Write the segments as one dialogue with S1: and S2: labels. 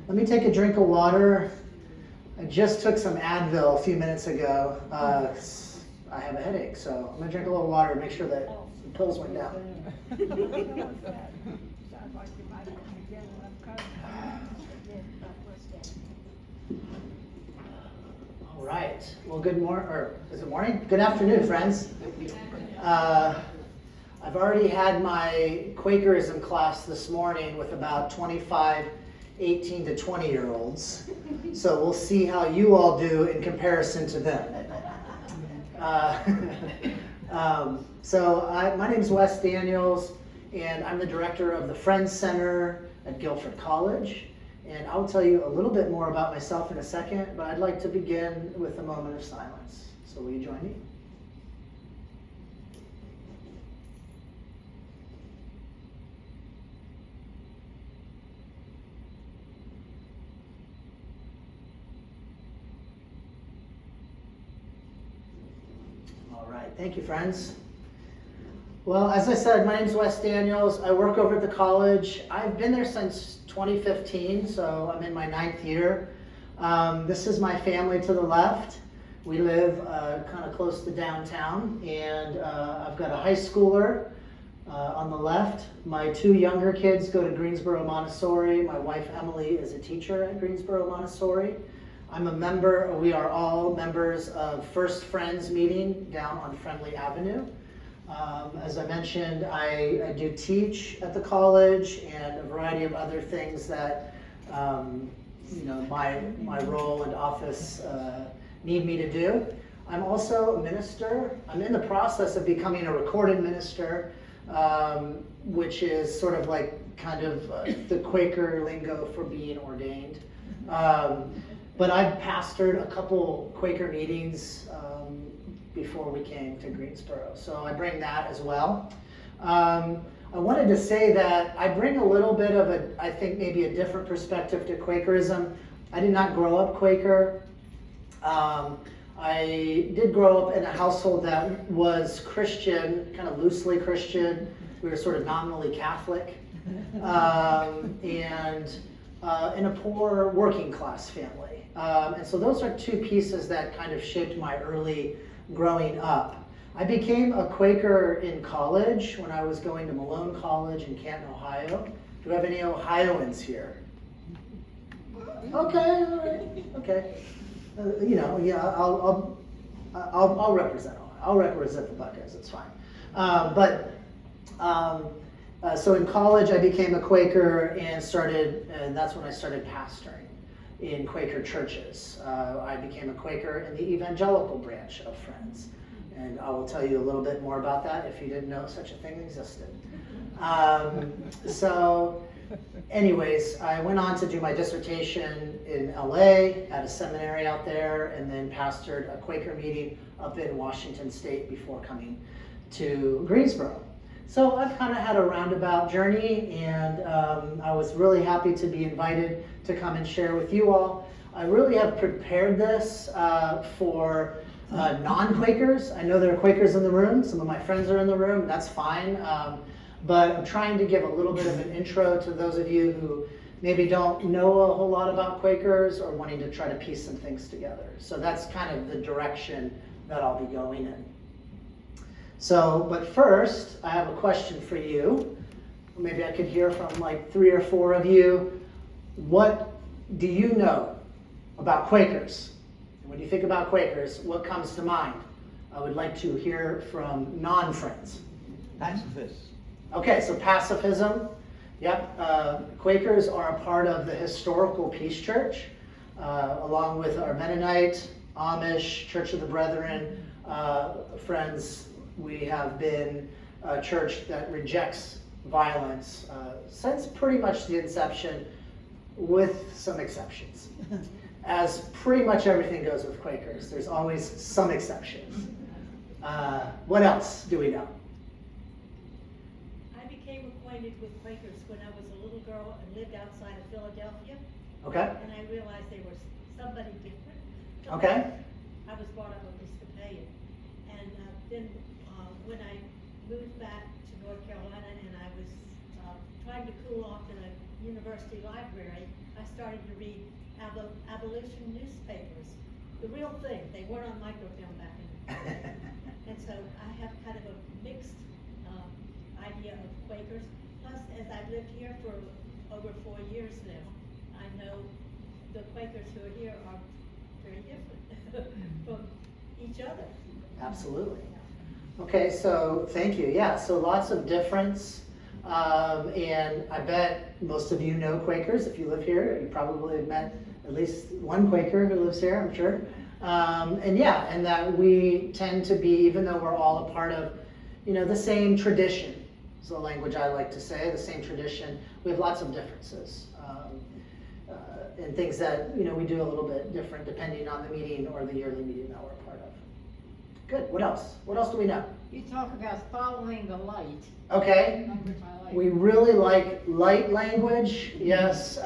S1: Let me take a drink of water. I just took some Advil a few minutes ago. I have a headache, so I'm going to drink a little water to make sure that the pills went down. All right. Well, good morning, or is it morning? Good afternoon, friends. I've already had my Quakerism class this morning with about 25 18 to 20-year-olds. So we'll see how you all do in comparison to them. My name is Wess Daniels, and I'm the director of the Friends Center at Guilford College. And I'll tell you a little bit more about myself in a second, but I'd like to begin with a moment of silence. So will you join me? All right, thank you, friends. Well, as I said, my name is Wess Daniels. I work over at the college. I've been there since 2015, so I'm in my 9th year. This is my family to the left. We live kind of close to downtown, and I've got a high schooler on the left. My 2 younger kids go to Greensboro Montessori. My wife, Emily, is a teacher at Greensboro Montessori. I'm a member, we are all members of First Friends meeting down on Friendly Avenue. As I mentioned, I do teach at the college and a variety of other things that my role and office need me to do. I'm also a minister. I'm in the process of becoming a recorded minister, which is sort of like kind of the Quaker lingo for being ordained. But I've pastored a couple Quaker meetings before we came to Greensboro, so I bring that as well. I wanted to say that I bring a little bit of I think maybe a different perspective to Quakerism. I did not grow up Quaker. I did grow up in a household that was Christian, kind of loosely Christian. We were sort of nominally Catholic, and in a poor working class family. And so those are 2 pieces that kind of shaped my early growing up. I became a Quaker in college when I was going to Malone College in Canton, Ohio. Do we have any Ohioans here? Okay, all right, okay. I'll represent Ohio. I'll represent the Buckeyes, it's fine. So in college, I became a Quaker and that's when I started pastoring in Quaker churches. I became a Quaker in the evangelical branch of Friends. And I will tell you a little bit more about that if you didn't know such a thing existed. Anyways, I went on to do my dissertation in LA at a seminary out there, and then pastored a Quaker meeting up in Washington State before coming to Greensboro. So I've kind of had a roundabout journey, and I was really happy to be invited to come and share with you all. I really have prepared this for non-Quakers. I know there are Quakers in the room. Some of my friends are in the room. That's fine. But I'm trying to give a little bit of an intro to those of you who maybe don't know a whole lot about Quakers or wanting to try to piece some things together. So that's kind of the direction that I'll be going in. So, but first, I have a question for you. Maybe I could hear from like 3 or 4 of you. What do you know about Quakers? And when you think about Quakers, what comes to mind? I would like to hear from non-friends.
S2: Pacifist.
S1: Okay, so pacifism. Yep. Quakers are a part of the historical Peace Church, along with our Mennonite, Amish, Church of the Brethren friends. We have been a church that rejects violence since pretty much the inception, with some exceptions. As pretty much everything goes with Quakers, there's always some exceptions. What else do we know?
S3: I became acquainted with Quakers when I was a little girl and lived outside of Philadelphia.
S1: Okay.
S3: And I realized they were somebody different.
S1: Okay.
S3: I was brought up Episcopalian. And then when I moved back to North Carolina and I was trying to cool off in a university library, I started to read abolition newspapers, the real thing. They weren't on microfilm back in. And so I have kind of a mixed idea of Quakers. Plus, as I've lived here for over 4 years now, I know the Quakers who are here are very different from each other.
S1: Absolutely. Okay, so thank you. Yeah, so lots of difference. And I bet most of you know Quakers. If you live here, you probably have met at least one Quaker who lives here, I'm sure. And yeah, and that we tend to be, even though we're all a part of, the same tradition, is the language I like to say, the same tradition, we have lots of differences. And things that, we do a little bit different depending on the meeting or the yearly meeting that we're a part of. Good, what else? What else do we know?
S2: You talk about following the light.
S1: Okay.
S2: Language I like.
S1: We really like light language, yes.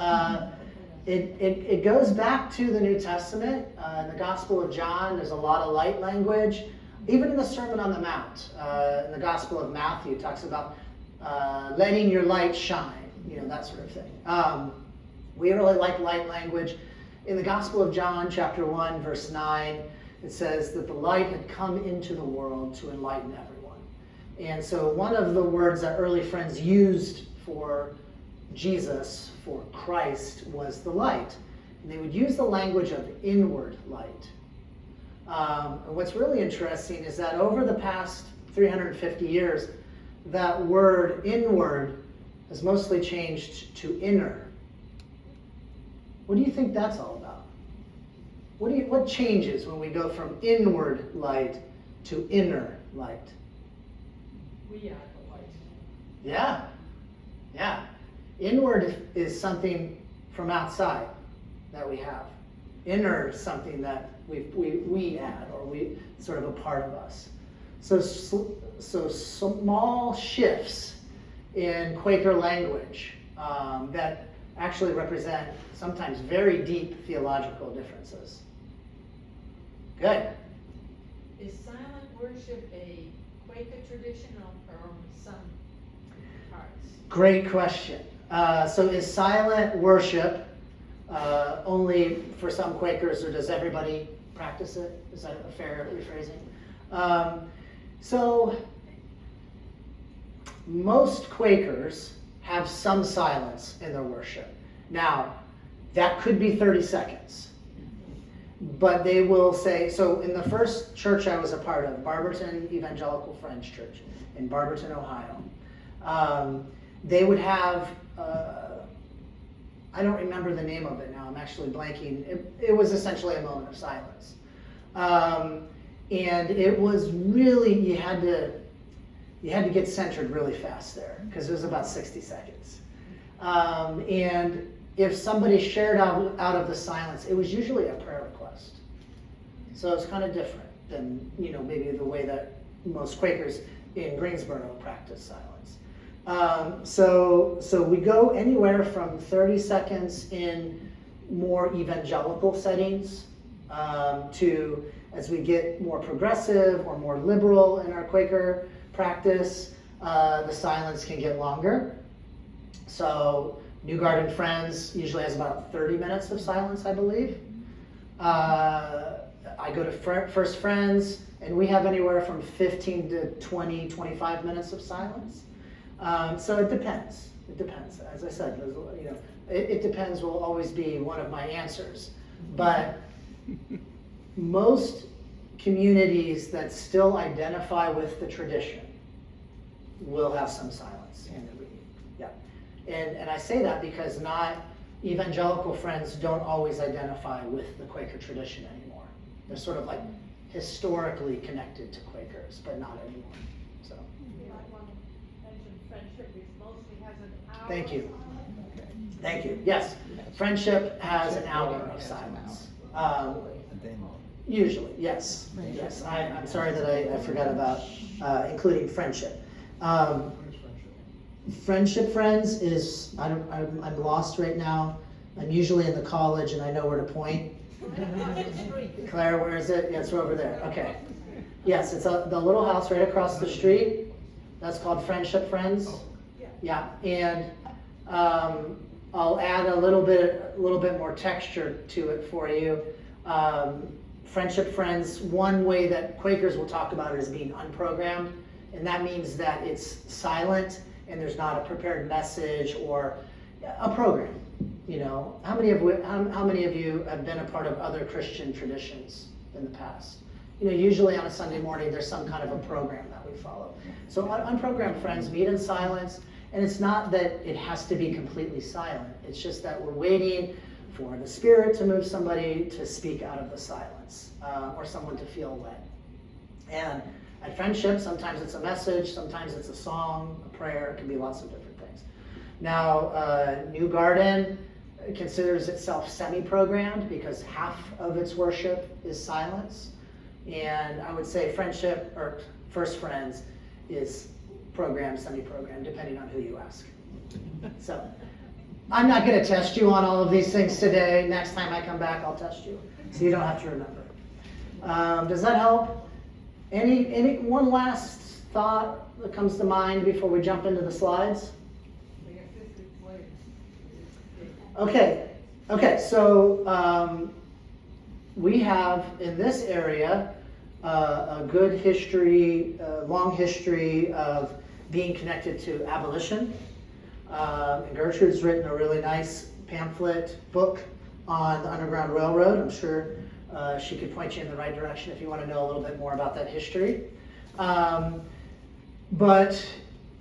S1: It goes back to the New Testament. In the Gospel of John, there's a lot of light language. Even in the Sermon on the Mount, in the Gospel of Matthew, it talks about letting your light shine, that sort of thing. We really like light language. In the Gospel of John, chapter 1, verse 9, it says that the light had come into the world to enlighten everyone. And so one of the words that early friends used for Jesus, for Christ, was the light. And they would use the language of inward light. And what's really interesting is that over the past 350 years, that word inward has mostly changed to inner. What do you think that's all about? What changes when we go from inward light to inner light?
S2: We add the light.
S1: Yeah. Inward is something from outside that we have. Inner is something that we add, or we sort of a part of us. So small shifts in Quaker language that actually represent sometimes very deep theological differences. Good.
S4: Is silent worship a Quaker tradition or some parts?
S1: Great question. So is silent worship only for some Quakers, or does everybody practice it? Is that a fair rephrasing? So most Quakers have some silence in their worship. Now, that could be 30 seconds. But they will say, so in the first church I was a part of, Barberton Evangelical Friends Church in Barberton, Ohio, they would have, I don't remember the name of it now, I'm actually blanking. It was essentially a moment of silence. And it was really, you had to get centered really fast there, because it was about 60 seconds. And if somebody shared out of the silence, it was usually a prayer request. So it's kind of different than, maybe the way that most Quakers in Greensboro practice silence. So we go anywhere from 30 seconds in more evangelical settings to, as we get more progressive or more liberal in our Quaker practice, the silence can get longer. So New Garden Friends usually has about 30 minutes of silence, I believe. I go to First Friends, and we have anywhere from 15 to 20, 25 minutes of silence. So it depends. It depends. As I said, it depends will always be one of my answers. But most communities that still identify with the tradition will have some silence in the reading. Yeah. And I say that because not evangelical friends don't always identify with the Quaker tradition anymore. They're sort of like historically connected to Quakers, but not anymore. So.
S4: You might want to mention friendship, which mostly has an hour.
S1: Thank you. Thank you. Yes, friendship has an hour of silence. Usually, yes. Yes. I'm sorry that I forgot about including friendship. Friendship Friends is, I'm lost right now. I'm usually in the college and I know where to point. Claire, where is it? Yeah, it's over there. Okay. Yes, it's the little house right across the street. That's called Friendship Friends. Yeah, and I'll add a little bit more texture to it for you. Friendship friends, one way that Quakers will talk about it is being unprogrammed, and that means that it's silent and there's not a prepared message or a program. You know, how many of you have been a part of other Christian traditions in the past? You know, usually on a Sunday morning there's some kind of a program that we follow. So unprogrammed friends meet in silence, and it's not that it has to be completely silent. It's just that we're waiting for the Spirit to move somebody to speak out of the silence, or someone to feel led. And at friendship, sometimes it's a message, sometimes it's a song, a prayer, it can be lots of different things. Now, New Garden considers itself semi-programmed because half of its worship is silence. And I would say friendship, or First Friends, is programmed, semi-programmed, depending on who you ask. So, I'm not going to test you on all of these things today. Next time I come back, I'll test you, so you don't have to remember. Does that help? Any one last thought that comes to mind before we jump into the slides? Okay. So we have in this area a good history, long history of being connected to abolition. And Gertrude's written a really nice pamphlet book on the Underground Railroad. I'm sure she could point you in the right direction if you want to know a little bit more about that history. But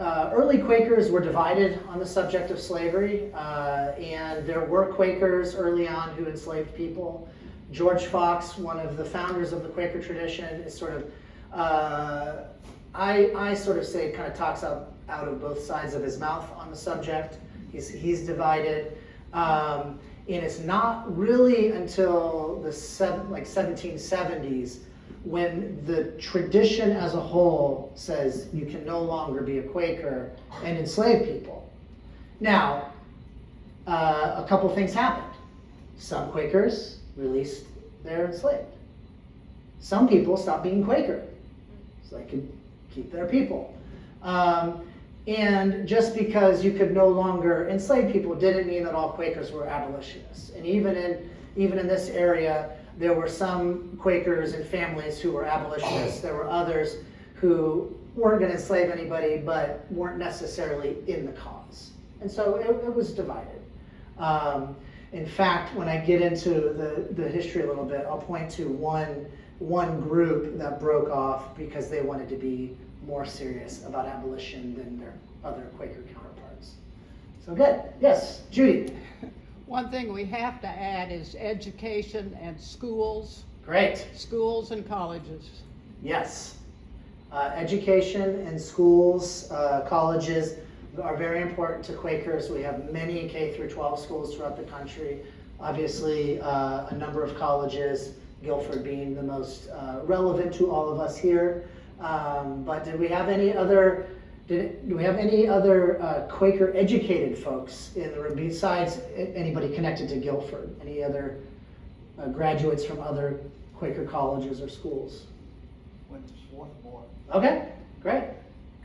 S1: early Quakers were divided on the subject of slavery, and there were Quakers early on who enslaved people. George Fox, one of the founders of the Quaker tradition, is sort of, I sort of say, kind of talks out of both sides of his mouth on the subject. He's divided. And it's not really until the 1770s when the tradition as a whole says you can no longer be a Quaker and enslave people. Now, a couple things happened. Some Quakers released their enslaved. Some people stopped being Quaker so they could keep their people. And just because you could no longer enslave people didn't mean that all Quakers were abolitionists. And even in this area, there were some Quakers and families who were abolitionists. There were others who weren't going to enslave anybody, but weren't necessarily in the cause. And so it was divided. In fact, when I get into the history a little bit, I'll point to one group that broke off because they wanted to be more serious about abolition than their other Quaker counterparts. So good. Yes, Judy.
S2: One thing we have to add is education and schools.
S1: Great.
S2: Schools and colleges.
S1: Yes. Education and schools, colleges are very important to Quakers. We have many K through 12 schools throughout the country. Obviously, a number of colleges, Guilford being the most relevant to all of us here. But do we have any other Quaker educated folks in the room besides anybody connected to Guilford? Any other graduates from other Quaker colleges or schools?
S5: Went to Swarthmore.
S1: Okay, great.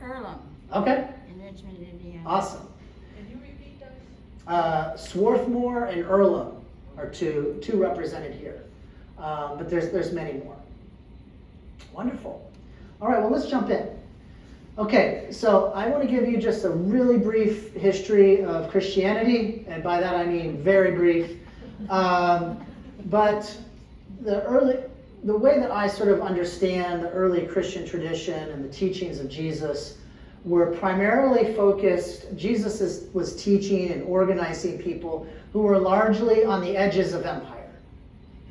S6: Earlham
S1: Okay,
S6: in Richmond, Indiana.
S1: awesome.
S4: Can you repeat those?
S1: Swarthmore and Earlham are two represented here, but there's many more. Wonderful. All right, well, let's jump in. Okay, so I want to give you just a really brief history of Christianity, and by that I mean very brief. But the way that I sort of understand the early Christian tradition and the teachings of Jesus were primarily focused, Jesus was teaching and organizing people who were largely on the edges of empire.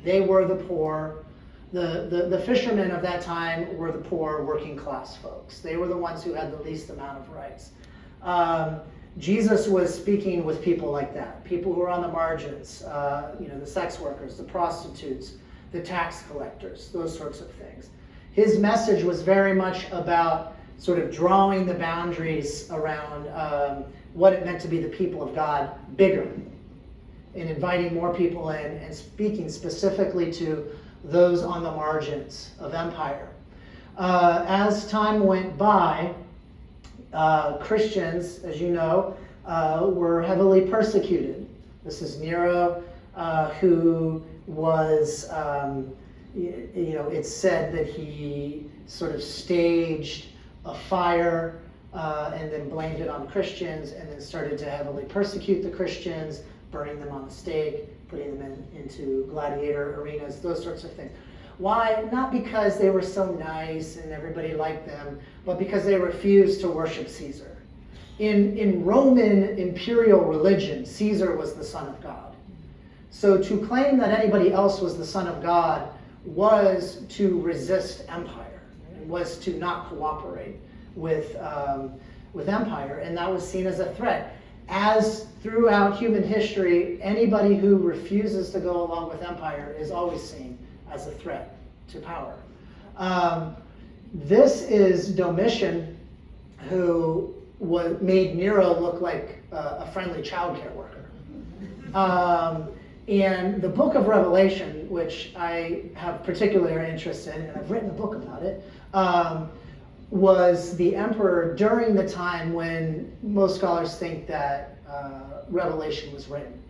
S1: They were the poor. The fishermen of that time were the poor working class folks. They were the ones who had the least amount of rights. Jesus was speaking with people like that, people who were on the margins, the sex workers, the prostitutes, the tax collectors, those sorts of things. His message was very much about sort of drawing the boundaries around what it meant to be the people of God bigger, and inviting more people in and speaking specifically to those on the margins of empire. As time went by, Christians, as you know, were heavily persecuted. This is Nero, who was, it's said that he sort of staged a fire and then blamed it on Christians, and then started to heavily persecute the Christians, burning them on the stake, putting them into gladiator arenas, those sorts of things. Why? Not because they were so nice and everybody liked them, but because they refused to worship Caesar. In Roman imperial religion, Caesar was the son of God. So to claim that anybody else was the son of God was to resist empire, was to not cooperate with empire, and that was seen as a threat. As throughout human history, anybody who refuses to go along with empire is always seen as a threat to power. This is Domitian, who made Nero look like a friendly child care worker. And the book of Revelation, which I have particular interest in, and I've written a book about it, was the emperor during the time when most scholars think that Revelation was written.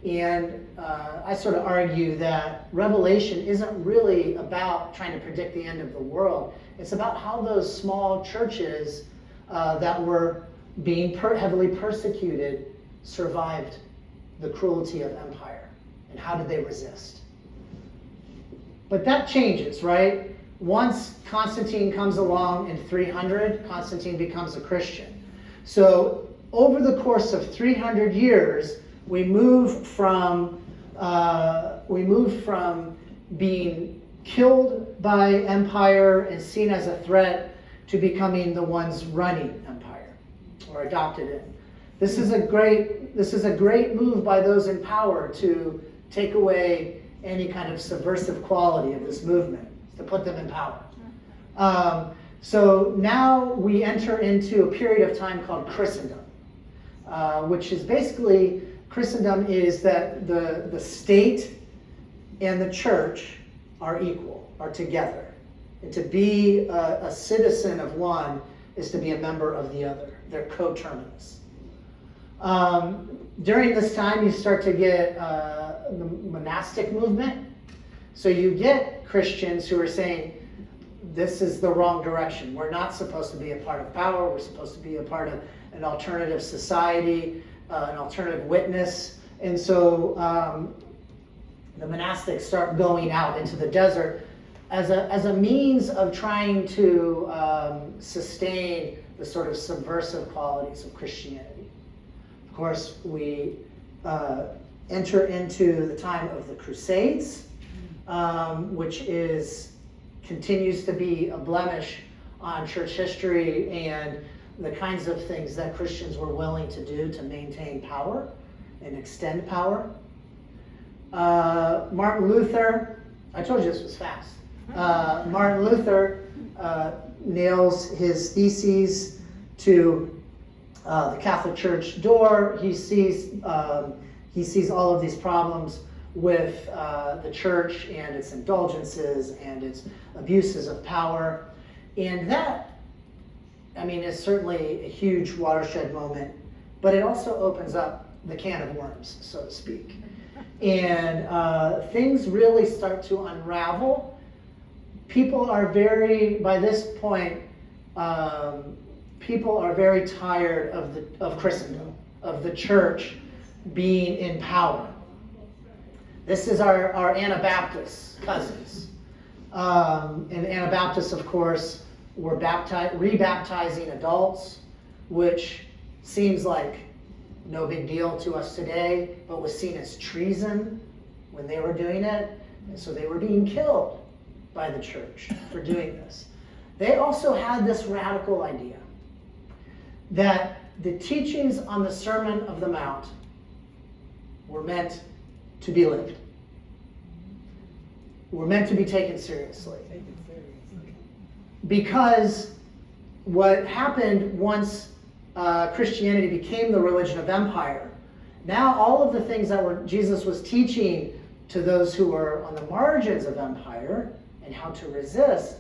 S1: And I sort of argue that Revelation isn't really about trying to predict the end of the world. It's about how those small churches that were being heavily persecuted survived the cruelty of empire, and how did they resist. But that changes, right? Once Constantine comes along in 300, Constantine becomes a Christian. So over the course of 300 years, we move from being killed by empire and seen as a threat to becoming the ones running empire, or adopted in. This is a great move by those in power to take away any kind of subversive quality of this movement, to put them in power. So now we enter into a period of time called Christendom, which is basically, Christendom is that the state and the church are equal, are together. And to be a citizen of one is to be a member of the other. They're coterminous. During this time, you start to get the monastic movement. So you get Christians who are saying, this is the wrong direction. We're not supposed to be a part of power. We're supposed to be a part of an alternative society, an alternative witness. And so the monastics start going out into the desert as a means of trying to sustain the sort of subversive qualities of Christianity. Of course, we enter into the time of the Crusades, which continues to be a blemish on church history and the kinds of things that Christians were willing to do to maintain power and extend power. Martin Luther, I told you this was fast. Martin Luther nails his theses to the Catholic Church door. He sees all of these problems with the church and its indulgences and its abuses of power. And that, is certainly a huge watershed moment, but it also opens up the can of worms, so to speak. And things really start to unravel. People are by this point, people are very tired of Christendom, of the church being in power. This is our Anabaptist cousins. And Anabaptists, of course, were rebaptizing adults, which seems like no big deal to us today, but was seen as treason when they were doing it. And so they were being killed by the church for doing this. They also had this radical idea that the teachings on the Sermon of the Mount were meant to be lived. Were meant to be taken seriously. Because what happened once Christianity became the religion of empire, now all of the things that Jesus was teaching to those who were on the margins of empire and how to resist,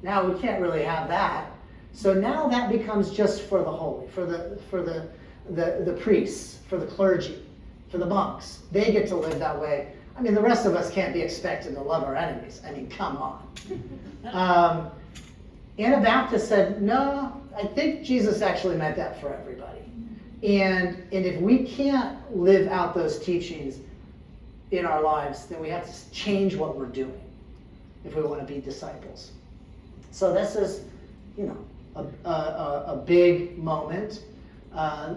S1: now we can't really have that. So now that becomes just for the holy, for the priests, for the clergy. for the monks. They get to live that way. I mean, the rest of us can't be expected to love our enemies. I mean, come on. Anabaptists said, no, I think Jesus actually meant that for everybody. And if we can't live out those teachings in our lives, then we have to change what we're doing if we want to be disciples. So this is, a big moment.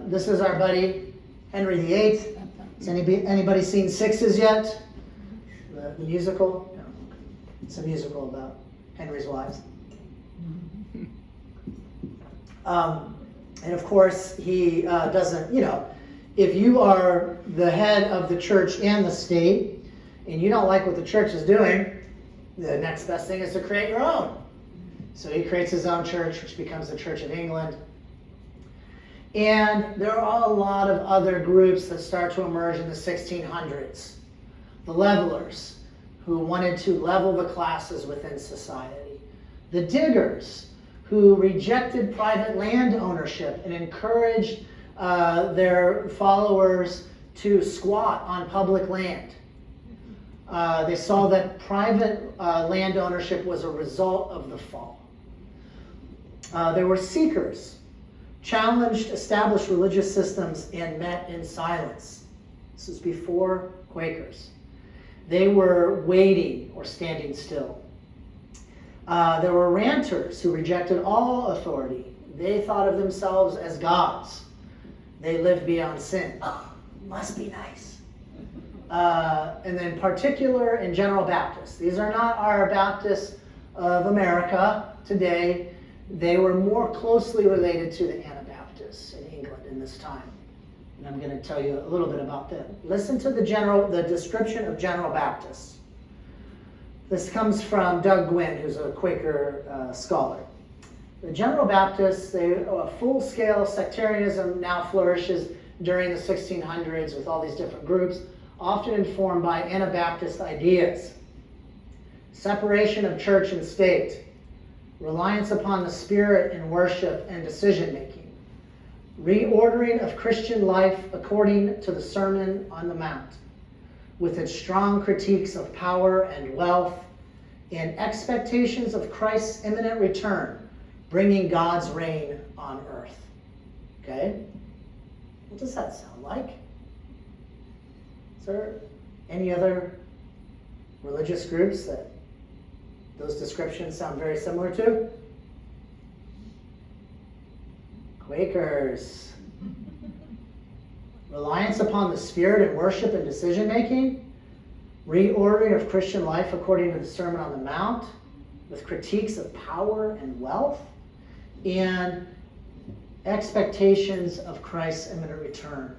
S1: This is our buddy Henry VIII. Has anybody seen Sixes yet? The musical? No. It's a musical about Henry's wives. And of course, he doesn't, if you are the head of the church and the state, and you don't like what the church is doing, the next best thing is to create your own. So he creates his own church, which becomes the Church of England. And there are a lot of other groups that start to emerge in the 1600s. The levelers, who wanted to level the classes within society. The diggers, who rejected private land ownership and encouraged their followers to squat on public land. They saw that private land ownership was a result of the fall. There were seekers, challenged established religious systems and met in silence. This is before Quakers. They were waiting or standing still. There were ranters who rejected all authority. They thought of themselves as gods. They lived beyond sin. Oh, must be nice. And then particular and general Baptists. These are not our Baptists of America today. They were more closely related to the Anabaptists in England in this time. And I'm going to tell you a little bit about them. Listen to the description of general Baptists. This comes from Doug Gwynn, who's a Quaker scholar. The general Baptists, full-scale sectarianism now flourishes during the 1600s with all these different groups, often informed by Anabaptist ideas. Separation of church and state, reliance upon the Spirit in worship and decision-making, reordering of Christian life according to the Sermon on the Mount, with its strong critiques of power and wealth, and expectations of Christ's imminent return, bringing God's reign on earth. Okay? What does that sound like? Is there any other religious groups that those descriptions sound very similar to? Quakers. Reliance upon the Spirit in worship and decision-making. Reordering of Christian life according to the Sermon on the Mount, with critiques of power and wealth, and expectations of Christ's imminent return,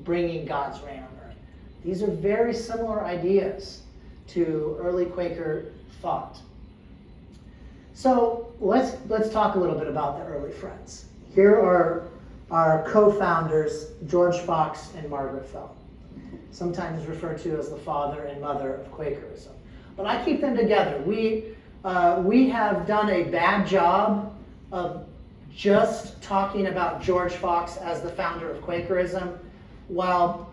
S1: bringing God's reign on earth. These are very similar ideas to early Quaker thought. So let's talk a little bit about the early friends. Here are our co-founders, George Fox and Margaret Fell, sometimes referred to as the father and mother of Quakerism. But I keep them together. We have done a bad job of just talking about George Fox as the founder of Quakerism, while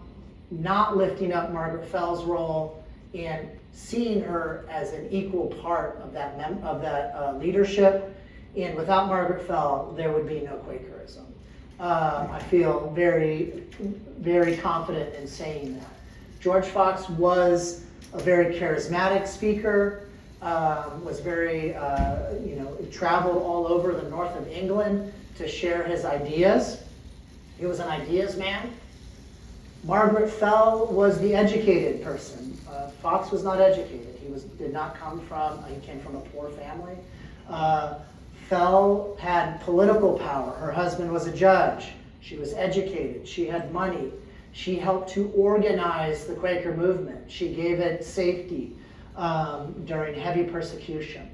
S1: not lifting up Margaret Fell's role and seeing her as an equal part of that leadership. And without Margaret Fell, there would be no Quakerism. I feel very, very confident in saying that. George Fox was a very charismatic speaker, was very, traveled all over the north of England to share his ideas. He was an ideas man. Margaret Fell was the educated person. Fox was not educated. He came from a poor family. Fell had political power. Her husband was a judge. She was educated. She had money. She helped to organize the Quaker movement. She gave it safety during heavy persecution.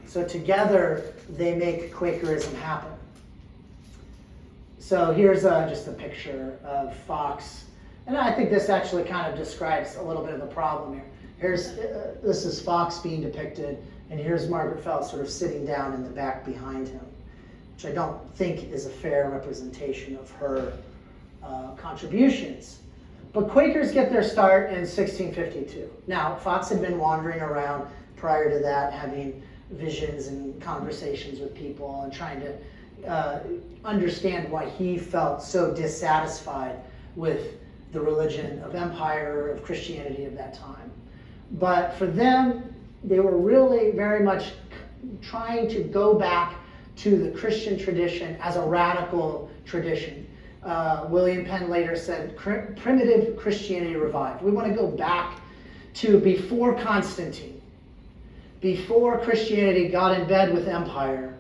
S1: So together, they make Quakerism happen. So here's just a picture of Fox. And I think this actually kind of describes a little bit of the problem here. This is Fox being depicted, and here's Margaret Fell sort of sitting down in the back behind him, which I don't think is a fair representation of her contributions. But Quakers get their start in 1652. Now, Fox had been wandering around prior to that, having visions and conversations with people and trying to understand why he felt so dissatisfied with the religion of empire, of Christianity of that time. But for them, they were really very much trying to go back to the Christian tradition as a radical tradition. William Penn later said, primitive Christianity revived. We want to go back to before Constantine, before Christianity got in bed with empire,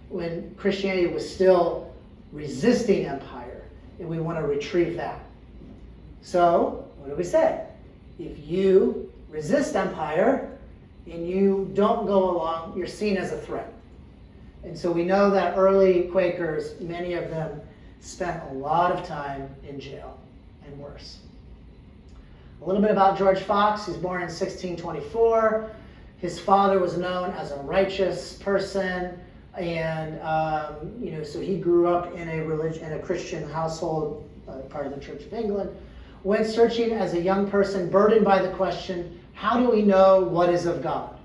S1: when Christianity was still resisting empire, and we want to retrieve that. So, what do we say? If you resist empire and you don't go along, you're seen as a threat. And so we know that early Quakers, many of them spent a lot of time in jail and worse. A little bit about George Fox. He's born in 1624. His father was known as a righteous person, and so he grew up in a Christian household, part of the Church of England. Went searching as a young person, burdened by the question, how do we know what is of God?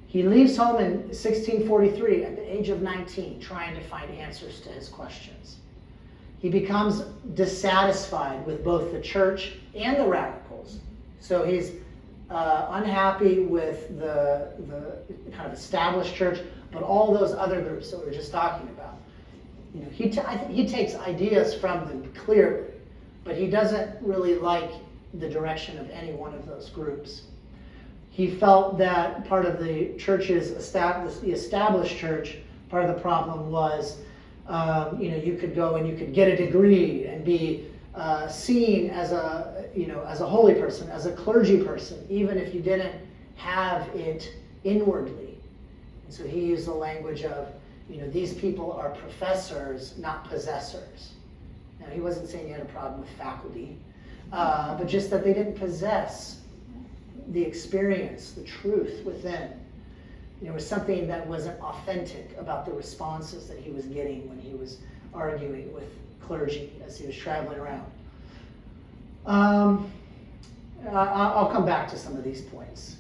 S1: He leaves home in 1643 at the age of 19, trying to find answers to his questions. He becomes dissatisfied with both the church and the radicals. So he's unhappy with the kind of established church, but all those other groups that we were just talking about. I think he takes ideas from them clearly, but he doesn't really like the direction of any one of those groups. He felt that part of the church's the established church, part of the problem was, you could go and you could get a degree and be seen as a holy person, as a clergy person, even if you didn't have it inwardly. And so he used the language of, these people are professors, not possessors. Now, he wasn't saying he had a problem with faculty, but just that they didn't possess the experience, the truth within. There was something that wasn't authentic about the responses that he was getting when he was arguing with clergy as he was traveling around. I'll come back to some of these points.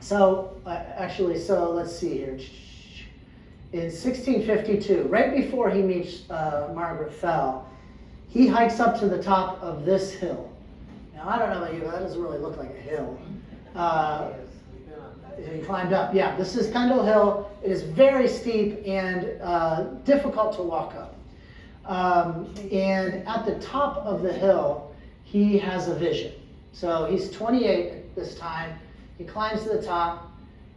S1: So let's see here. In 1652, right before he meets Margaret Fell, he hikes up to the top of this hill. Now, I don't know about you, but that doesn't really look like a hill. He climbed up. Yeah, this is Pendle Hill. It is very steep and difficult to walk up. And at the top of the hill, he has a vision. So he's 28 at this time. He climbs to the top,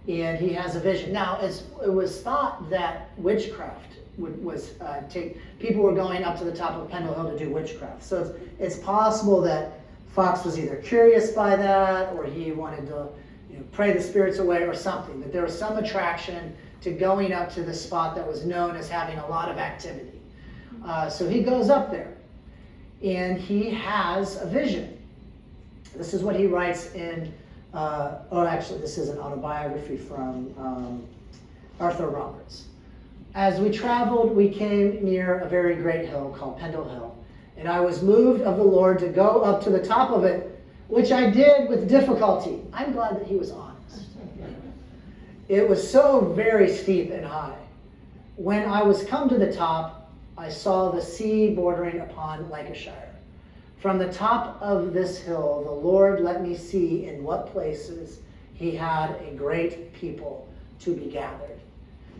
S1: and he has a vision. Now, it was thought that witchcraft people were going up to the top of Pendle Hill to do witchcraft. So it's possible that Fox was either curious by that, or he wanted to pray the spirits away or something. But there was some attraction to going up to this spot that was known as having a lot of activity. So he goes up there, and he has a vision. This is what he writes in, this is an autobiography from Arthur Roberts. As we traveled, we came near a very great hill called Pendle Hill, and I was moved of the Lord to go up to the top of it, which I did with difficulty. I'm glad that he was honest. It was so very steep and high. When I was come to the top, I saw the sea bordering upon Lancashire. From the top of this hill, the Lord let me see in what places he had a great people to be gathered.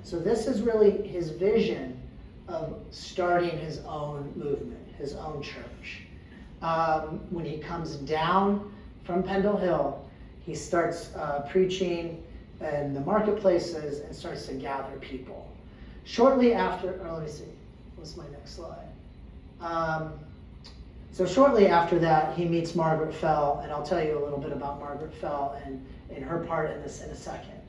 S1: So this is really his vision of starting his own movement, his own church. When he comes down from Pendle Hill, he starts preaching in the marketplaces and starts to gather people. Shortly after, let me see, what's my next slide? So shortly after that, he meets Margaret Fell, and I'll tell you a little bit about Margaret Fell and her part in this in a second.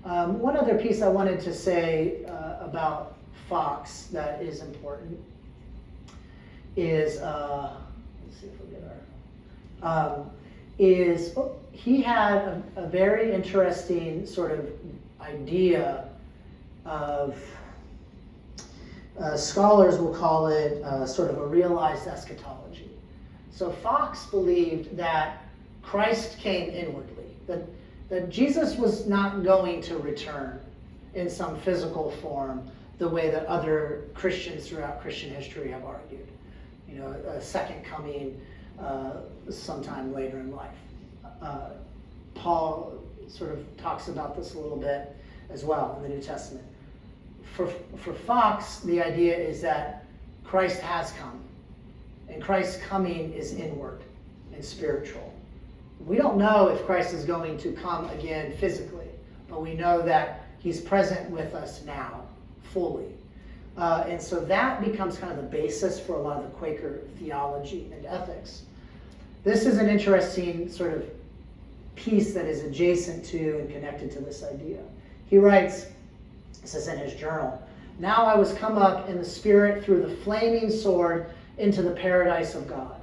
S1: One other piece I wanted to say about Fox that is important is, let's see if we get our, he had a very interesting sort of idea of, scholars will call it sort of a realized eschatology. So Fox believed that Christ came inwardly, that Jesus was not going to return in some physical form the way that other Christians throughout Christian history have argued. You know, a second coming sometime later in life. Paul sort of talks about this a little bit as well in the New Testament. For Fox, the idea is that Christ has come, and Christ's coming is inward and spiritual. We don't know if Christ is going to come again physically, but we know that he's present with us now, fully. And so that becomes kind of the basis for a lot of the Quaker theology and ethics. This is an interesting sort of piece that is adjacent to and connected to this idea. He writes, this is in his journal, "Now I was come up in the Spirit through the flaming sword into the paradise of God.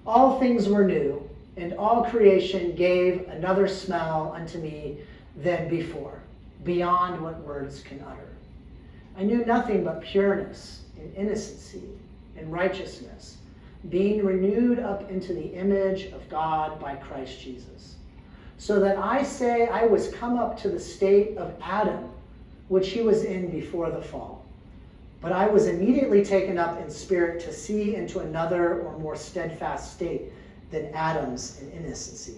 S1: All things were new, and all creation gave another smell unto me than before, beyond what words can utter. I knew nothing but pureness and innocency and righteousness, being renewed up into the image of God by Christ Jesus. So that I say I was come up to the state of Adam, which he was in before the fall. But I was immediately taken up in spirit to see into another or more steadfast state than Adam's in innocency,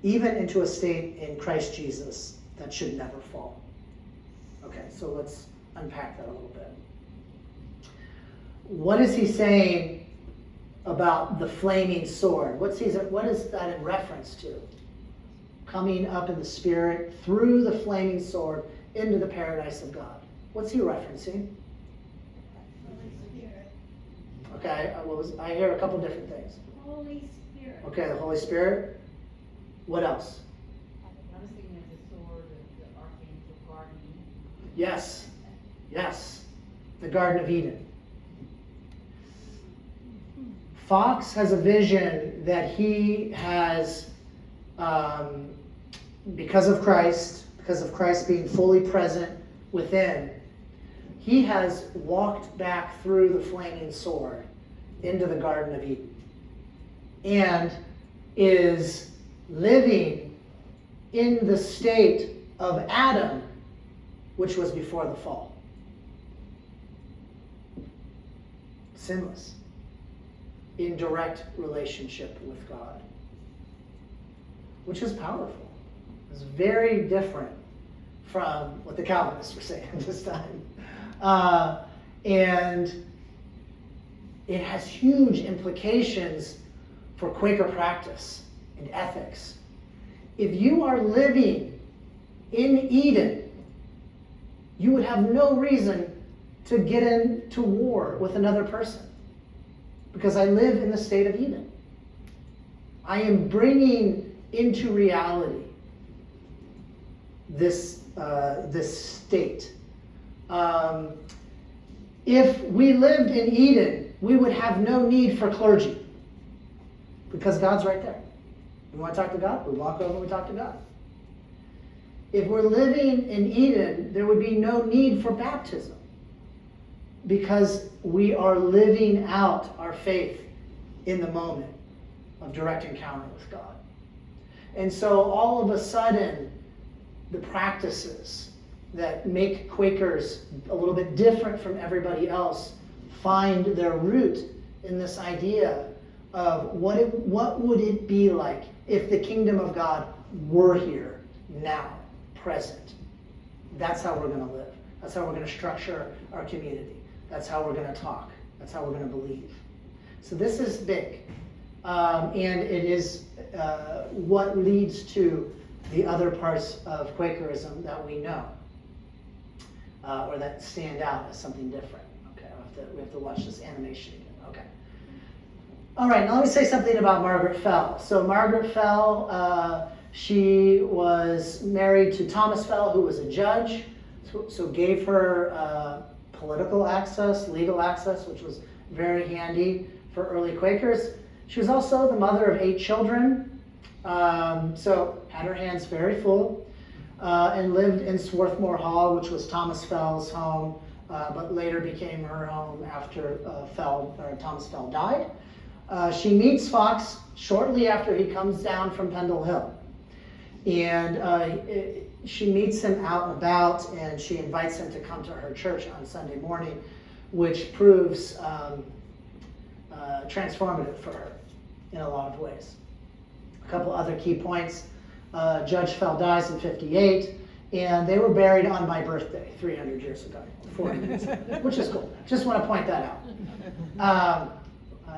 S1: even into a state in Christ Jesus that should never fall." Okay, so let's unpack that a little bit. What is he saying about the flaming sword? What is that in reference to? Coming up in the Spirit through the flaming sword into the paradise of God. What's he referencing?
S3: Holy Spirit.
S1: Okay, I hear a couple different things.
S3: Holy Spirit.
S1: Okay, the Holy Spirit. What else?
S4: I was thinking of the sword of the archangel guarding.
S1: Yes. Yes. The Garden of Eden. Fox has a vision that he has, because of Christ being fully present within, he has walked back through the flaming sword into the Garden of Eden and is living in the state of Adam, which was before the fall. Sinless. In direct relationship with God. Which is powerful. It's very different from what the Calvinists were saying this time. And it has huge implications for Quaker practice and ethics. If you are living in Eden, you would have no reason to get into war with another person, because I live in the state of Eden. I am bringing into reality this state. If we lived in Eden, we would have no need for clergy, because God's right there. We want to talk to God, we walk over and we talk to God. If we're living in Eden, there would be no need for baptism, because we are living out our faith in the moment of direct encounter with God. And so all of a sudden, the practices that make Quakers a little bit different from everybody else find their root in this idea of what would it be like if the kingdom of God were here now, present. That's how we're going to live. That's how we're going to structure our community. That's how we're going to talk. That's how we're going to believe. So this is big. And it is what leads to the other parts of Quakerism that we know, or that stand out as something different. Okay, we have to watch this animation again. Okay. All right, now let me say something about Margaret Fell. So Margaret Fell, she was married to Thomas Fell, who was a judge, so gave her political access, legal access, which was very handy for early Quakers. She was also the mother of 8 children, so had her hands very full, and lived in Swarthmore Hall, which was Thomas Fell's home, but later became her home after Thomas Fell died. She meets Fox shortly after he comes down from Pendle Hill. And she meets him out and about, and she invites him to come to her church on Sunday morning, which proves transformative for her in a lot of ways. A couple other key points. Judge Fell dies in 58, and they were buried on my birthday 300 years ago, 400 years ago, which is cool. Just want to point that out.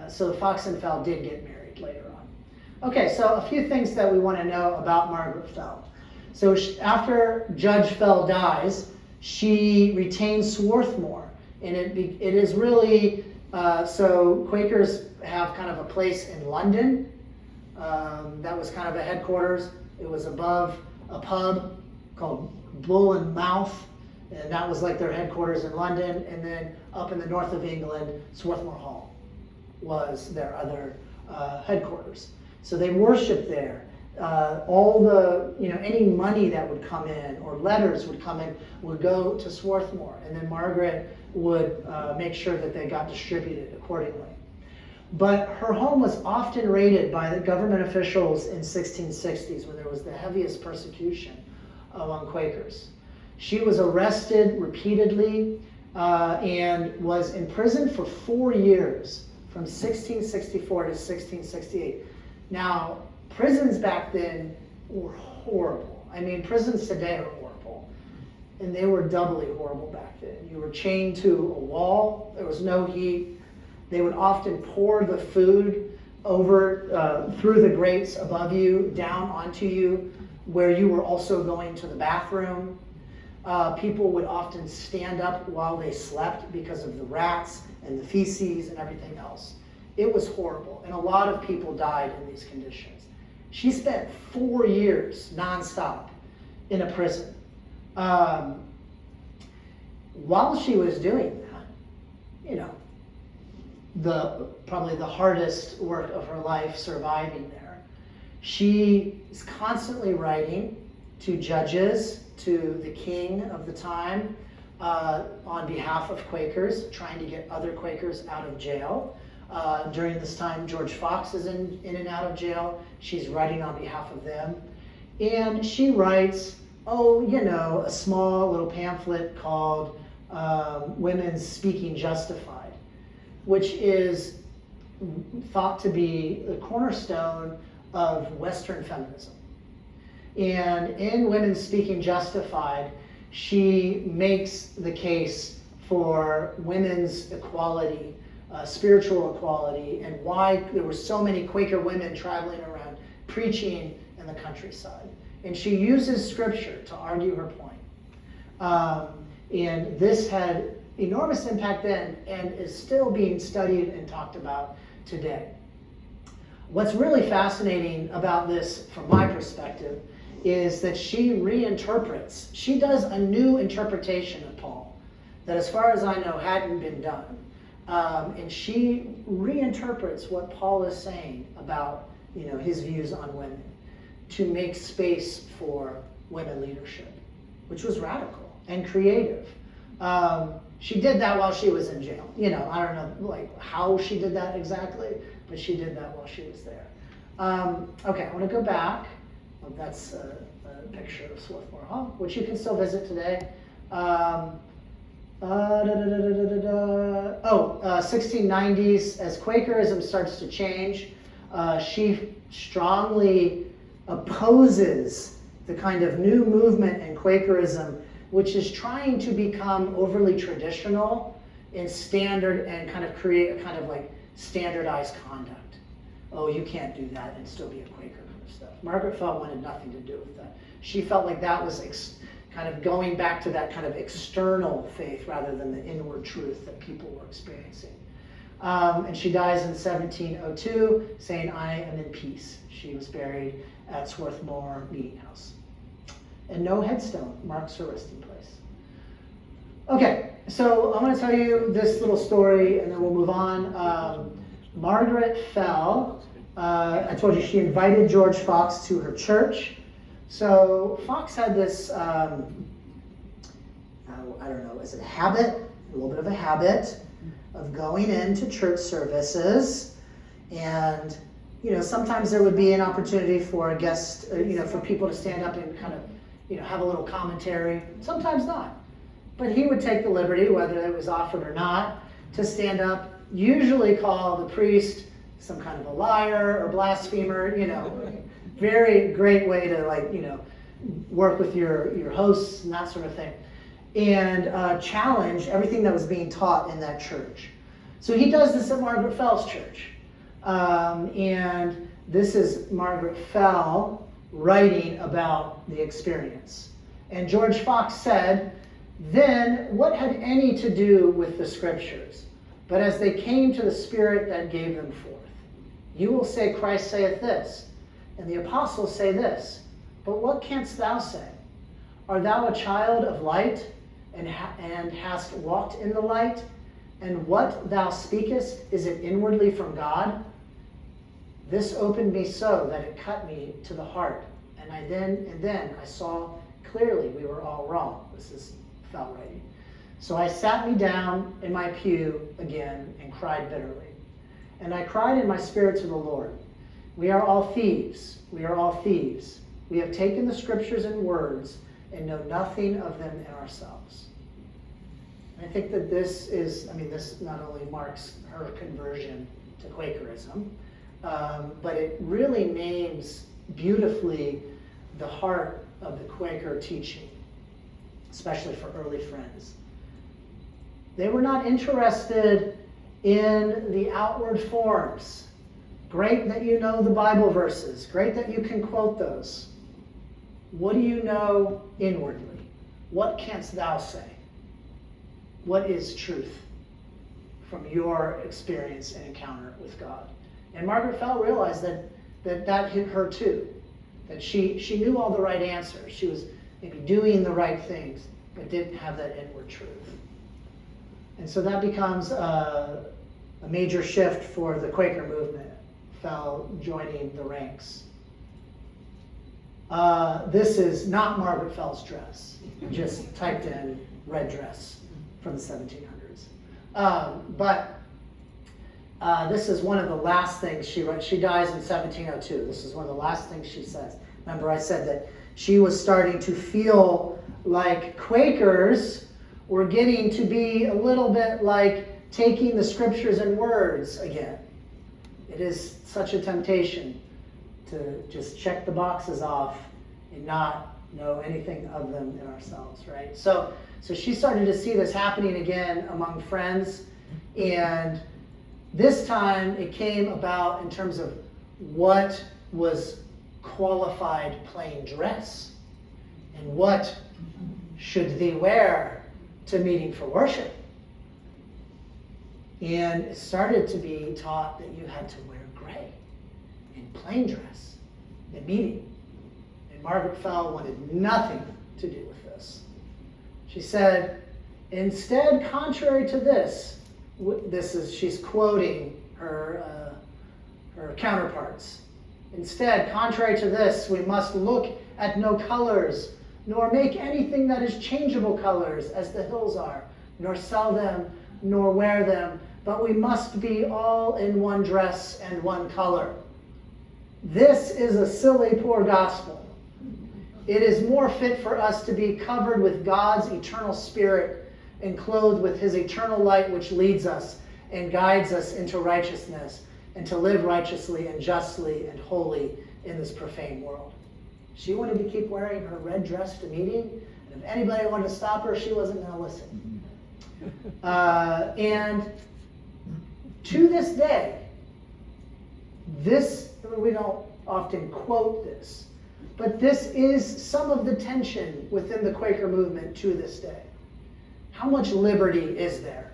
S1: So Fox and Fell did get married later on. Okay, so a few things that we want to know about Margaret Fell. So after Judge Fell dies, she retains Swarthmore, and it is really, so Quakers have kind of a place in London. That was kind of a headquarters. It was above a pub called Bull and Mouth, and that was like their headquarters in London. And then up in the north of England, Swarthmore Hall was their other headquarters. So they worshiped there. All the, any money that would come in or letters would come in would go to Swarthmore, and then Margaret would make sure that they got distributed accordingly. But her home was often raided by the government officials in 1660s when there was the heaviest persecution among Quakers. She was arrested repeatedly and was imprisoned for 4 years from 1664 to 1668. Now, prisons back then were horrible. I mean, prisons today are horrible. And they were doubly horrible back then. You were chained to a wall. There was no heat. They would often pour the food over through the grates above you, down onto you, where you were also going to the bathroom. People would often stand up while they slept because of the rats and the feces and everything else. It was horrible, and a lot of people died in these conditions. She spent 4 years nonstop in a prison. While she was doing that, probably the hardest work of her life, surviving there, she is constantly writing to judges, to the king of the time, on behalf of Quakers, trying to get other Quakers out of jail. During this time, George Fox is in and out of jail. She's writing on behalf of them. And she writes, a small little pamphlet called Women's Speaking Justified, which is thought to be the cornerstone of Western feminism. And in Women's Speaking Justified, she makes the case for women's equality, spiritual equality, and why there were so many Quaker women traveling around preaching in the countryside. And she uses scripture to argue her point. And this had enormous impact then and is still being studied and talked about today. What's really fascinating about this, from my perspective, is that she reinterprets. She does a new interpretation of Paul that, as far as I know, hadn't been done. And she reinterprets what Paul is saying about, his views on women to make space for women leadership, which was radical and creative. She did that while she was in jail. I don't know how she did that exactly, but she did that while she was there. Okay, I want to go back. That's a picture of Swarthmore Hall, which you can still visit today. 1690s, as Quakerism starts to change, she strongly opposes the kind of new movement in Quakerism, which is trying to become overly traditional and standard and kind of create a kind of standardized conduct. Oh, you can't do that and still be a Quaker kind of stuff. Margaret Fell wanted nothing to do with that. She felt like that was kind of going back to that kind of external faith rather than the inward truth that people were experiencing. And she dies in 1702 saying, "I am in peace." She was buried at Swarthmore Meeting House. And no headstone marks her resting place. Okay, so I'm going to tell you this little story and then we'll move on. Margaret Fell, I told you she invited George Fox to her church. So Fox had this, I don't know, is it a habit? A little bit of a habit of going into church services And, sometimes there would be an opportunity for a guest, for people to stand up and kind of, have a little commentary. Sometimes not. But he would take the liberty, whether it was offered or not, to stand up, usually call the priest some kind of a liar or blasphemer, very great way to work with your hosts and that sort of thing. And challenge everything that was being taught in that church. So he does this at Margaret Fell's church. And this is Margaret Fell writing about the experience. And George Fox said, "Then what had any to do with the scriptures? But as they came to the Spirit that gave them forth. You will say, Christ saith this, and the apostles say this. But what canst thou say? Art thou a child of light, and hast walked in the light? And what thou speakest, is it inwardly from God? This opened me so that it cut me to the heart. And then I saw clearly we were all wrong." This is Fell writing. "So I sat me down in my pew again and cried bitterly. And I cried in my spirit to the Lord, we are all thieves, we are all thieves. We have taken the scriptures and words and know nothing of them in ourselves." And I think that this not only marks her conversion to Quakerism, but it really names beautifully the heart of the Quaker teaching, especially for early friends. They were not interested in the outward forms. Great that you know the Bible verses. Great that you can quote those. What do you know inwardly? What canst thou say? What is truth from your experience and encounter with God? And Margaret Fell realized that hit her too. That she knew all the right answers. She was maybe doing the right things, but didn't have that inward truth. And so that becomes a major shift for the Quaker movement, Fell joining the ranks. This is not Margaret Fell's dress. Just typed in red dress from the 1700s. But this is one of the last things she wrote. She dies in 1702. This is one of the last things she says. Remember, I said that she was starting to feel like Quakers were getting to be a little bit like taking the scriptures and words again. It is such a temptation to just check the boxes off and not know anything of them in ourselves, right? So she started to see this happening again among friends, and this time it came about in terms of what was qualified plain dress and what should thee wear to meeting for worship. And it started to be taught that you had to wear gray in plain dress in meeting. And Margaret Fell wanted nothing to do with this. She said, instead, contrary to this, she's quoting her counterparts. Instead, contrary to this, we must look at no colors, nor make anything that is changeable colors as the hills are, nor sell them, nor wear them, but we must be all in one dress and one color. This is a silly, poor gospel. It is more fit for us to be covered with God's eternal spirit and clothed with his eternal light, which leads us and guides us into righteousness, and to live righteously and justly and holy in this profane world. She wanted to keep wearing her red dress to meeting, and if anybody wanted to stop her, she wasn't going to listen. And to this day, we don't often quote this, but this is some of the tension within the Quaker movement to this day. How much liberty is there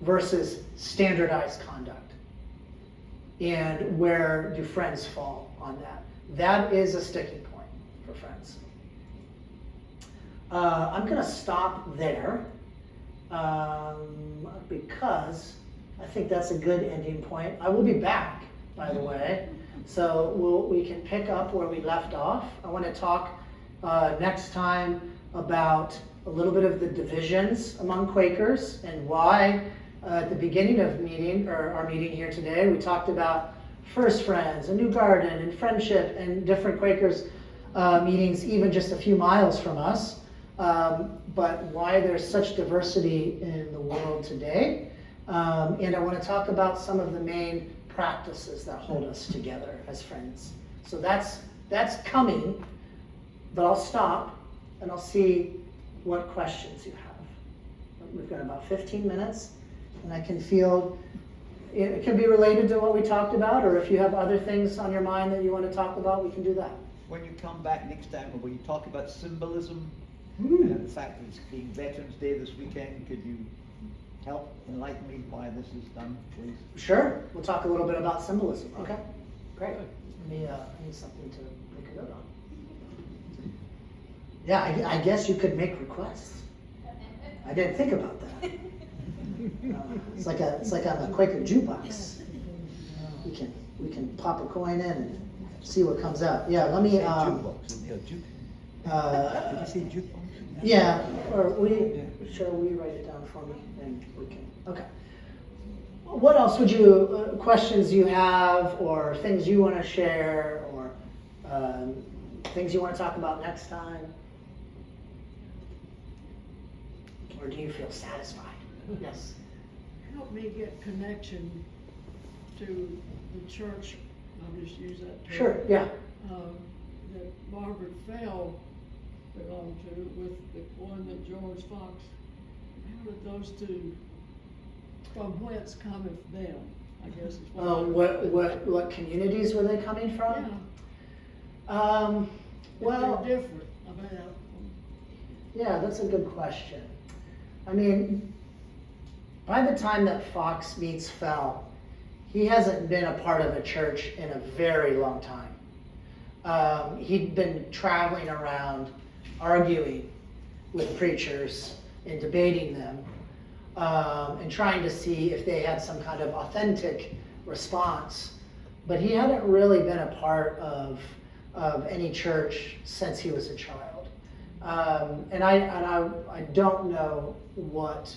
S1: versus standardized conduct? And where do friends fall on that? That is a sticking point for friends. I'm going to stop there because I think that's a good ending point. I will be back, by the way, so we can pick up where we left off. I want to talk next time about a little bit of the divisions among Quakers and why at the beginning of our meeting here today, we talked about First Friends, and New Garden, and Friendship, and different Quakers meetings, even just a few miles from us. But why there's such diversity in the world today. And I want to talk about some of the main practices that hold us together as friends. So that's coming, but I'll stop and I'll see what questions you have. We've got about 15 minutes, and I can feel it can be related to what we talked about, or if you have other things on your mind that you want to talk about, we can do that.
S5: When you come back next time, will you talk about symbolism
S1: Hmm.
S5: and the fact that it's being Veterans Day this weekend? Could you help enlighten me why this is done, please?
S1: Sure, we'll talk a little bit about symbolism. Okay, great. I need something to make a note on. Yeah, I guess you could make requests. I didn't think about that. It's like I'm a Quaker jukebox. We can pop a coin in and see what comes out. Yeah, let me.
S5: Jukebox, isn't there? Did you say jukebox?
S1: Yeah, or shall we write it down for me, and we can. Okay. What else would you questions you have, or things you want to share, or things you want to talk about next time? Or do you feel satisfied? Yes.
S7: Help me get connection to the church, I'll just use that term.
S1: Sure, yeah.
S7: That Margaret Fell belonged to with the one that George Fox. How did those two, from whence cometh them, I guess is what.
S1: What communities were they coming from?
S7: Yeah.
S1: Well,
S7: If they're different about.
S1: yeah, that's a good question. I mean, by the time that Fox meets Fell, he hasn't been a part of a church in a very long time. He'd been traveling around arguing with preachers and debating them, and trying to see if they had some kind of authentic response. But he hadn't really been a part of any church since he was a child. And I don't know what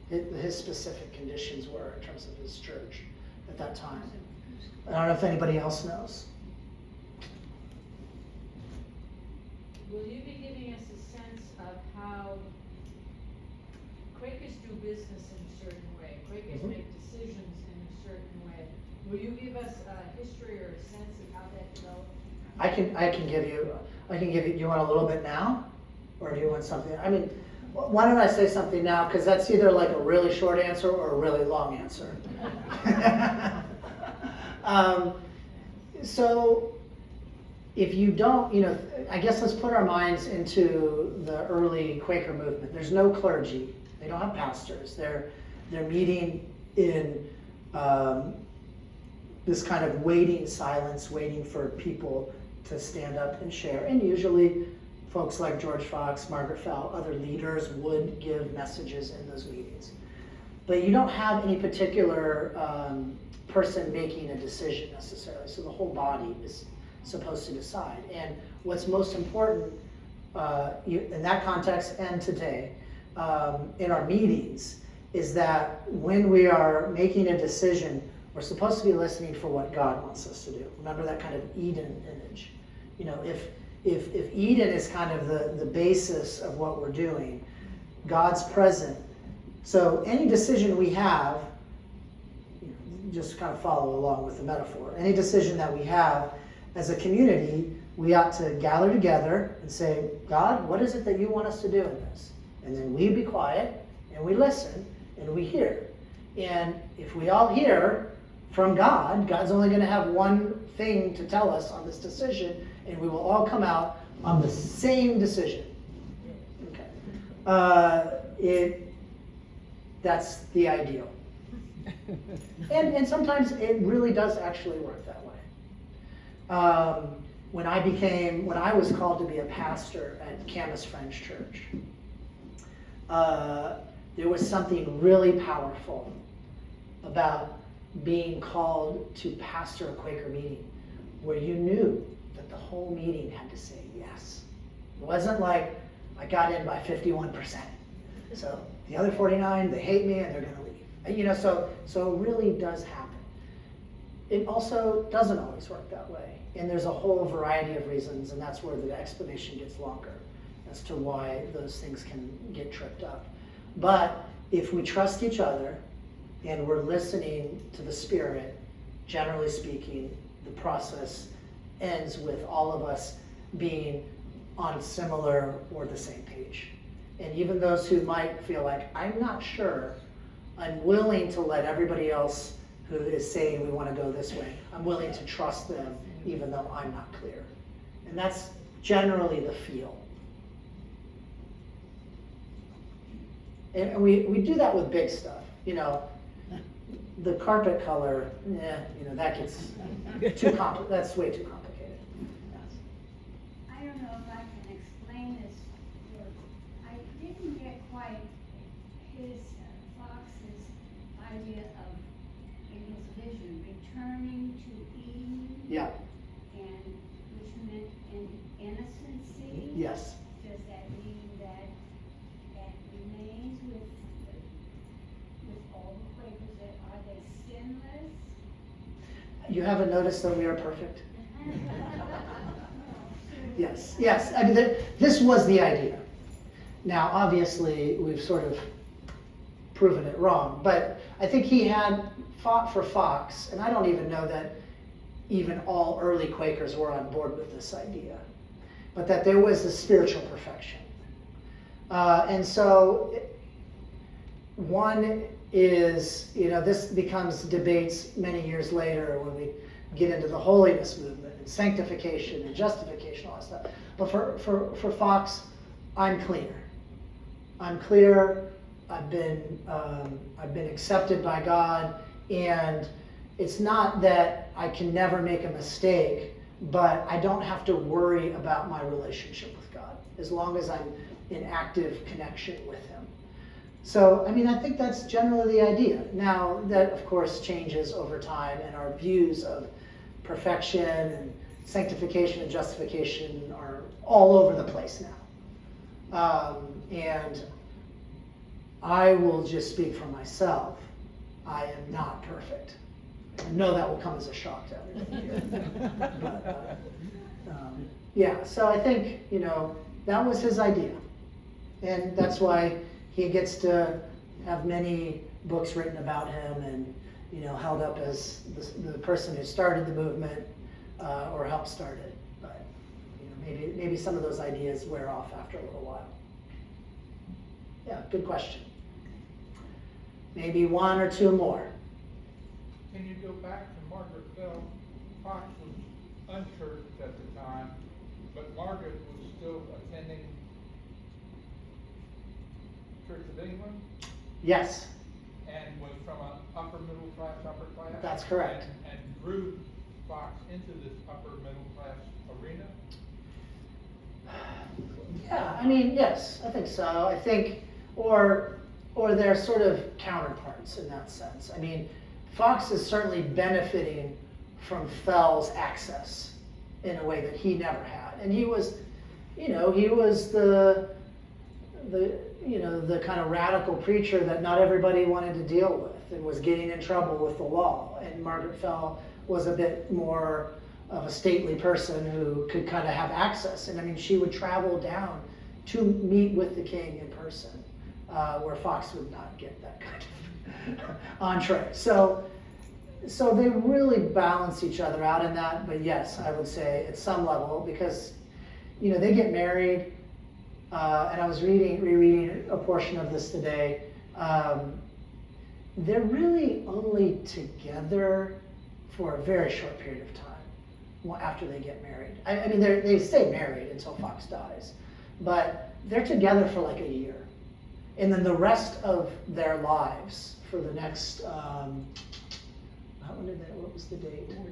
S1: his specific conditions were in terms of his church at that time. I don't know if anybody else knows.
S4: Will you be giving us a sense of how Quakers do business in a certain way? Quakers
S1: Mhm.
S4: make decisions in a certain way. Will you give us a history or a sense of how that developed?
S1: I can give you, do you want a little bit now? Or do you want something, I mean, why don't I say something now, because that's either like a really short answer or a really long answer. So, if you don't, I guess let's put our minds into the early Quaker movement. There's no clergy. They don't have pastors. They're meeting in this kind of waiting silence, waiting for people to stand up and share. And usually folks like George Fox, Margaret Fell, other leaders would give messages in those meetings. But you don't have any particular person making a decision necessarily. So the whole body is supposed to decide. And what's most important in that context and today in our meetings is that when we are making a decision, we're supposed to be listening for what God wants us to do. Remember that kind of Eden image. If Eden is kind of the basis of what we're doing, God's present. So any decision we have, just kind of follow along with the metaphor. Any decision that we have as a community, we ought to gather together and say, God, what is it that you want us to do in this? And then we be quiet and we listen and we hear. And if we all hear from God, God's only going to have one thing to tell us on this decision, and we will all come out on the same decision. Okay. That's the ideal. And sometimes it really does actually work that way. When I was called to be a pastor at Camas French Church, there was something really powerful about being called to pastor a Quaker meeting where you knew that the whole meeting had to say yes. It wasn't like I got in by 51%. So the other 49, they hate me and they're going to leave. So it really does happen. it also doesn't always work that way. And there's a whole variety of reasons, and that's where the explanation gets longer as to why those things can get tripped up. But if we trust each other and we're listening to the Spirit, generally speaking, the process ends with all of us being on similar or the same page. And even those who might feel like, I'm not sure, I'm willing to let everybody else who is saying we want to go this way, I'm willing to trust them even though I'm not clear. And that's generally the feel. And we do that with big stuff, you know. The carpet color, that gets too complicated. That's way too complicated.
S6: I don't know if I can explain this, but I didn't get quite his, Fox's idea of, in his vision, returning to Eden.
S1: Yeah.
S6: And which meant an innocency.
S1: Yes.
S6: Does that mean that remains with all the Quakers, that are they sinless?
S1: You haven't noticed that we are perfect? Yes. I mean, this was the idea. Now, obviously, we've sort of proven it wrong, but I think he had fought for Fox, and I don't even know that even all early Quakers were on board with this idea, but that there was a spiritual perfection. And so, one is, this becomes debates many years later when we get into the holiness movement and sanctification and justification, all that stuff. But for Fox, I'm clear. I'm clear. I've been accepted by God, and it's not that I can never make a mistake, but I don't have to worry about my relationship with God as long as I'm in active connection with Him. So, I mean, I think that's generally the idea. Now, that of course changes over time, and our views of perfection and sanctification and justification are all over the place now. And I will just speak for myself. I am not perfect. I know that will come as a shock to everybody here. But, yeah, so I think, that was his idea. And that's why he gets to have many books written about him and, held up as the person who started the movement or helped start it. But, maybe some of those ideas wear off after a little while. Yeah, good question. Maybe one or two more.
S8: Can you go back to Margaret Bell? Fox was unchurched at the time, but Margaret was still attending Church of England?
S1: Yes.
S8: And was from an upper class?
S1: That's correct.
S8: And grew Fox into this upper middle class arena?
S1: Yeah, I mean, yes, I think so. I think, or they're sort of counterparts in that sense. I mean, Fox is certainly benefiting from Fell's access in a way that he never had. And he was, he was the kind of radical preacher that not everybody wanted to deal with and was getting in trouble with the law. And Margaret Fell was a bit more of a stately person who could kind of have access. And I mean, she would travel down to meet with the king in person, where Fox would not get that kind of entree. So they really balance each other out in that. But yes, I would say at some level, because, they get married, and I was rereading a portion of this today. They're really only together for a very short period of time after they get married. I mean, they stay married until Fox dies, but they're together for like a year. And then the rest of their lives for the next, what was the date? 4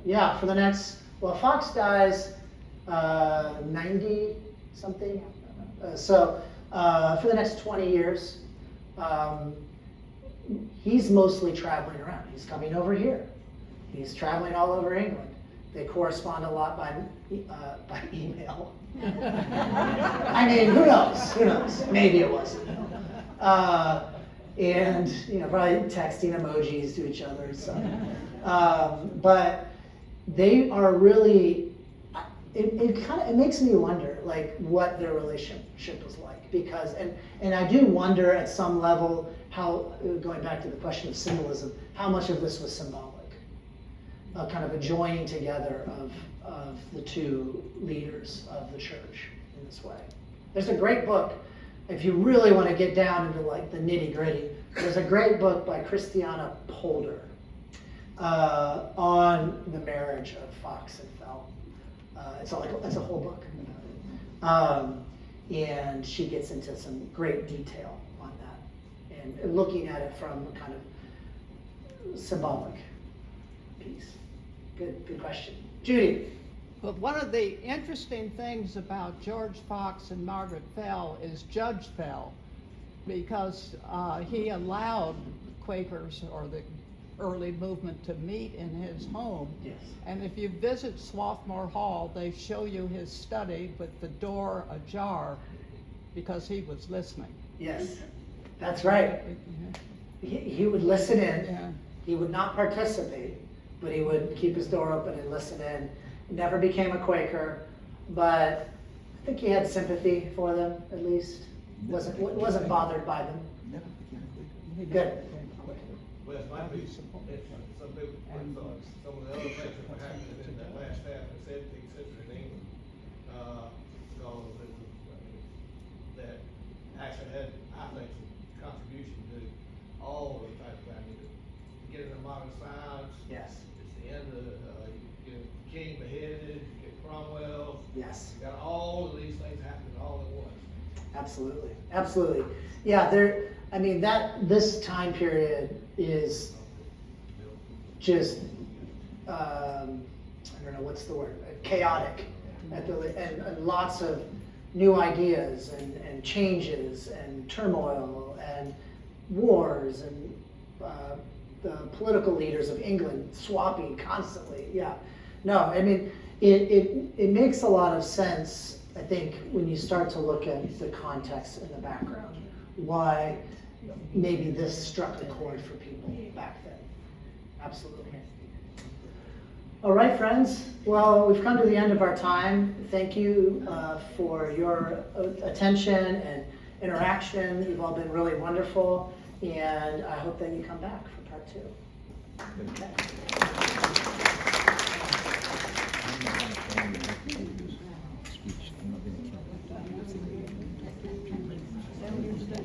S1: years. For the next, Fox dies 90 something. So for the next 20 years, he's mostly traveling around. He's coming over here. He's traveling all over England. They correspond a lot by email. I mean, who knows? Maybe it wasn't. and, you know, probably texting emojis to each other, so. But they are really, it makes me wonder, like, what their relationship was like, because, and I do wonder at some level how, going back to the question of symbolism, how much of this was symbolic, kind of a joining together of the two leaders of the church in this way. There's a great book, if you really want to get down into like the nitty gritty, there's a great book by Christiana Polder on the marriage of Fox and Fell. It's a whole book. And she gets into some great detail on that and looking at it from a kind of symbolic piece. Good question. Judy.
S2: But one of the interesting things about George Fox and Margaret Fell is Judge Fell, because he allowed Quakers or the early movement to meet in his home.
S1: Yes.
S2: And if you visit Swarthmore Hall, they show you his study with the door ajar because he was listening.
S1: Yes, that's right. He would listen in.
S2: Yeah.
S1: He would not participate, but he would keep his door open and listen in. Never became a Quaker, but I think he had sympathy for them, at least. Wasn't bothered by them. Good.
S9: Well, it might be, some people, some of the other things that were happening in that last half of the 17th century in England, because it was, that actually had, I think, some contribution to all the type of, getting the modern science.
S1: Yes.
S9: It's the end of, you get King beheaded, you get Cromwell.
S1: Yes.
S9: You got all of these things happening all at once.
S1: Absolutely. Absolutely. Yeah, this time period is just, I don't know, what's the word, chaotic, and lots of new ideas and changes and turmoil and wars and the political leaders of England swapping constantly. Yeah, no, I mean, it makes a lot of sense, I think, when you start to look at the context and the background, why maybe this struck a chord for people back then. Absolutely. All right, friends. Well, we've come to the end of our time. Thank you for your attention and interaction. You've all been really wonderful, and I hope that you come back for part 2. Okay.